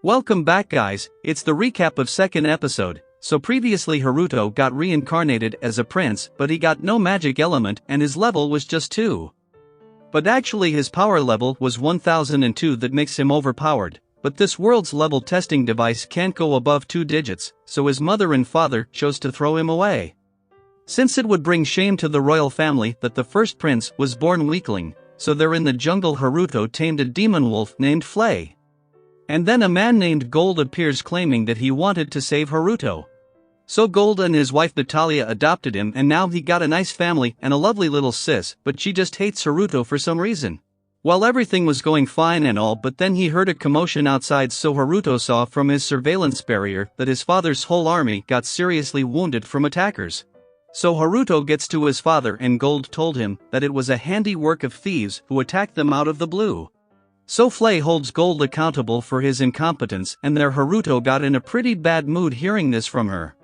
Welcome back guys, it's the recap of second episode. So previously Haruto got reincarnated as a prince, but he got no magic element and his level was just 2. But actually his power level was 1002, that makes him overpowered. But this world's level testing device can't go above 2 digits, so his mother and father chose to throw him away. Since it would bring shame to the royal family that the first prince was born weakling, so there in the jungle Haruto tamed a demon wolf named Flay. And then a man named Gold appears claiming that he wanted to save Haruto. So Gold and his wife Natalia adopted him and now he got a nice family and a lovely little sis, but she just hates Haruto for some reason. Well, everything was going fine and all, but then he heard a commotion outside, so Haruto saw from his surveillance barrier that his father's whole army got seriously wounded from attackers. So Haruto gets to his father and Gold told him that it was a handiwork of thieves who attacked them out of the blue. So Flay holds Gold accountable for his incompetence, and there Haruto got in a pretty bad mood hearing this from her.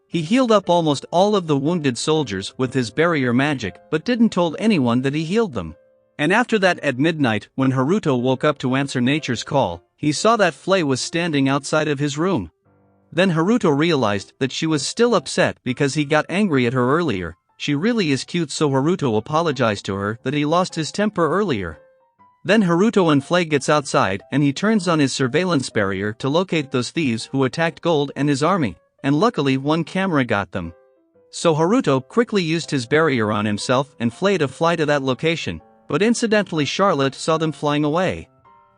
He healed up almost all of the wounded soldiers with his barrier magic, but didn't told anyone that he healed them. And after that at midnight, when Haruto woke up to answer nature's call, he saw that Flay was standing outside of his room. Then Haruto realized that she was still upset because he got angry at her earlier. She really is cute, so Haruto apologized to her that he lost his temper earlier. Then Haruto and Flay gets outside and he turns on his surveillance barrier to locate those thieves who attacked Gold and his army, and luckily one camera got them. So Haruto quickly used his barrier on himself and Flay to fly to that location, but incidentally Charlotte saw them flying away.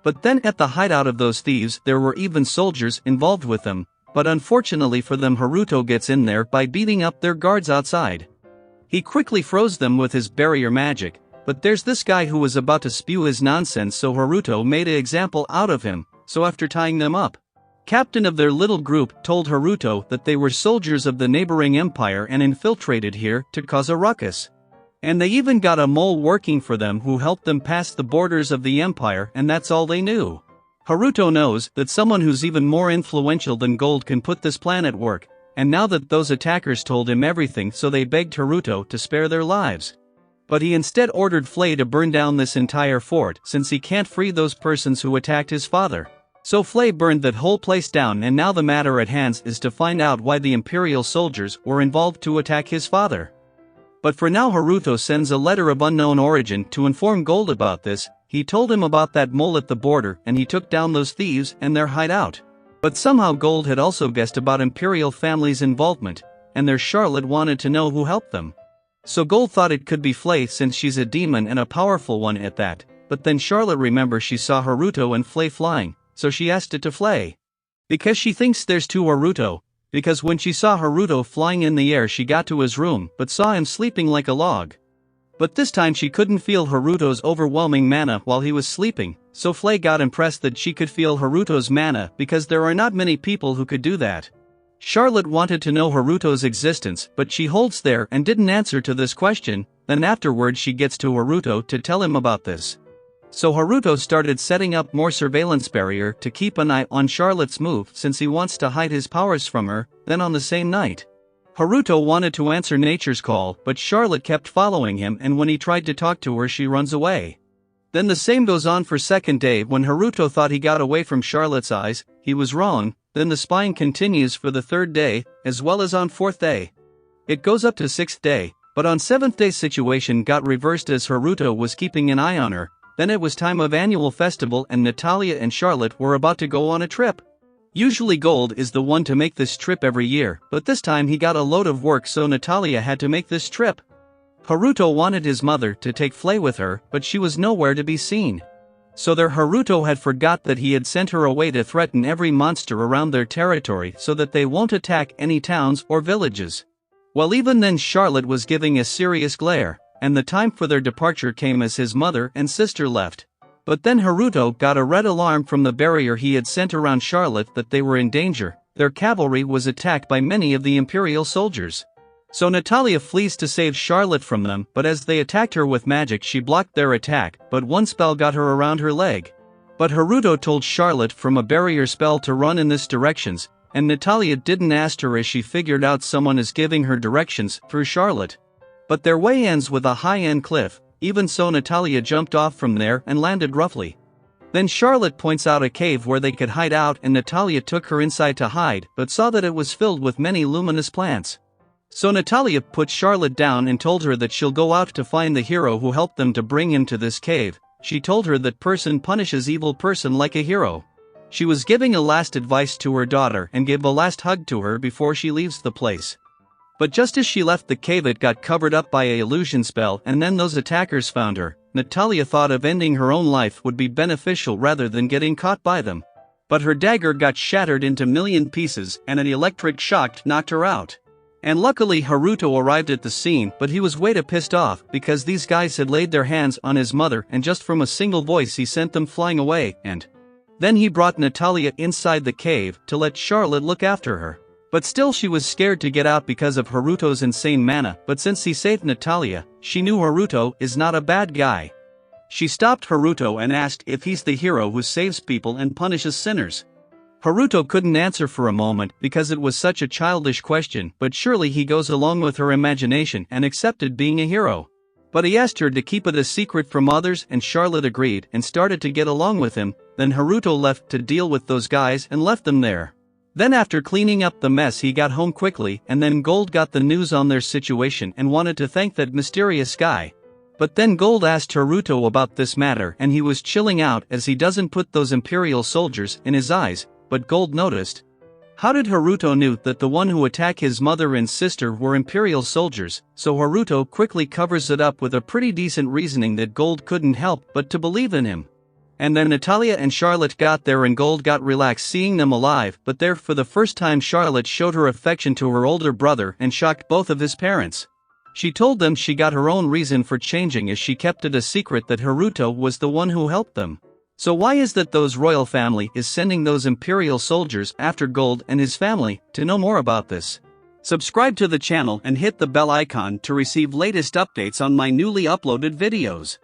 But then at the hideout of those thieves there were even soldiers involved with them, but unfortunately for them Haruto gets in there by beating up their guards outside. He quickly froze them with his barrier magic. But there's this guy who was about to spew his nonsense, so Haruto made an example out of him. So after tying them up, captain of their little group told Haruto that they were soldiers of the neighboring empire and infiltrated here to cause a ruckus. And they even got a mole working for them who helped them pass the borders of the empire, and that's all they knew. Haruto knows that someone who's even more influential than Gold can put this plan at work, and now that those attackers told him everything, so they begged Haruto to spare their lives. But he instead ordered Flay to burn down this entire fort since he can't free those persons who attacked his father. So Flay burned that whole place down, and now the matter at hand is to find out why the imperial soldiers were involved to attack his father. But for now Haruto sends a letter of unknown origin to inform Gold about this. He told him about that mole at the border and he took down those thieves and their hideout. But somehow Gold had also guessed about imperial family's involvement, and their Charlotte wanted to know who helped them. So Gold thought it could be Flay since she's a demon and a powerful one at that, but then Charlotte remembers she saw Haruto and Flay flying, so she asked it to Flay. Because she thinks there's two Haruto, because when she saw Haruto flying in the air she got to his room but saw him sleeping like a log. But this time she couldn't feel Haruto's overwhelming mana while he was sleeping, so Flay got impressed that she could feel Haruto's mana because there are not many people who could do that. Charlotte wanted to know Haruto's existence, but she holds there and didn't answer to this question. Then afterwards she gets to Haruto to tell him about this. So Haruto started setting up more surveillance barrier to keep an eye on Charlotte's move since he wants to hide his powers from her. Then on the same night, Haruto wanted to answer nature's call, but Charlotte kept following him, and when he tried to talk to her she runs away. Then the same goes on for second day. When Haruto thought he got away from Charlotte's eyes, he was wrong. Then the spying continues for the third day, as well as on fourth day. It goes up to sixth day, but on seventh day situation got reversed as Haruto was keeping an eye on her. Then it was time of annual festival and Natalia and Charlotte were about to go on a trip. Usually Gold is the one to make this trip every year, but this time he got a load of work, so Natalia had to make this trip. Haruto wanted his mother to take Flay with her, but she was nowhere to be seen. So there Haruto had forgot that he had sent her away to threaten every monster around their territory so that they won't attack any towns or villages. Well, even then Charlotte was giving a serious glare, and the time for their departure came as his mother and sister left. But then Haruto got a red alarm from the barrier he had sent around Charlotte that they were in danger. Their cavalry was attacked by many of the imperial soldiers. So Natalia flees to save Charlotte from them, but as they attacked her with magic she blocked their attack, but one spell got her around her leg. But Haruto told Charlotte from a barrier spell to run in this directions, and Natalia didn't ask her as she figured out someone is giving her directions through Charlotte. But their way ends with a high-end cliff. Even so Natalia jumped off from there and landed roughly. Then Charlotte points out a cave where they could hide out, and Natalia took her inside to hide but saw that it was filled with many luminous plants. So Natalia put Charlotte down and told her that she'll go out to find the hero who helped them to bring him to this cave. She told her that person punishes evil person like a hero. She was giving a last advice to her daughter and gave a last hug to her before she leaves the place. But just as she left the cave, it got covered up by a illusion spell, and then those attackers found her. Natalia thought of ending her own life would be beneficial rather than getting caught by them. But her dagger got shattered into million pieces and an electric shock knocked her out. And luckily Haruto arrived at the scene, but he was way too pissed off because these guys had laid their hands on his mother, and just from a single voice he sent them flying away. And then he brought Natalia inside the cave to let Charlotte look after her. But still she was scared to get out because of Haruto's insane mana, but since he saved Natalia, she knew Haruto is not a bad guy. She stopped Haruto and asked if he's the hero who saves people and punishes sinners. Haruto couldn't answer for a moment because it was such a childish question, but surely he goes along with her imagination and accepted being a hero. But he asked her to keep it a secret from others, and Charlotte agreed and started to get along with him. Then Haruto left to deal with those guys and left them there. Then after cleaning up the mess he got home quickly, and then Gold got the news on their situation and wanted to thank that mysterious guy. But then Gold asked Haruto about this matter and he was chilling out as he doesn't put those imperial soldiers in his eyes, but Gold noticed. How did Haruto knew that the one who attacked his mother and sister were imperial soldiers? So Haruto quickly covers it up with a pretty decent reasoning that Gold couldn't help but to believe in him. And then Natalia and Charlotte got there and Gold got relaxed seeing them alive, but there for the first time Charlotte showed her affection to her older brother and shocked both of his parents. She told them she got her own reason for changing as she kept it a secret that Haruto was the one who helped them. So why is that those royal family is sending those imperial soldiers after Gold and his family? To know more about this, subscribe to the channel and hit the bell icon to receive latest updates on my newly uploaded videos.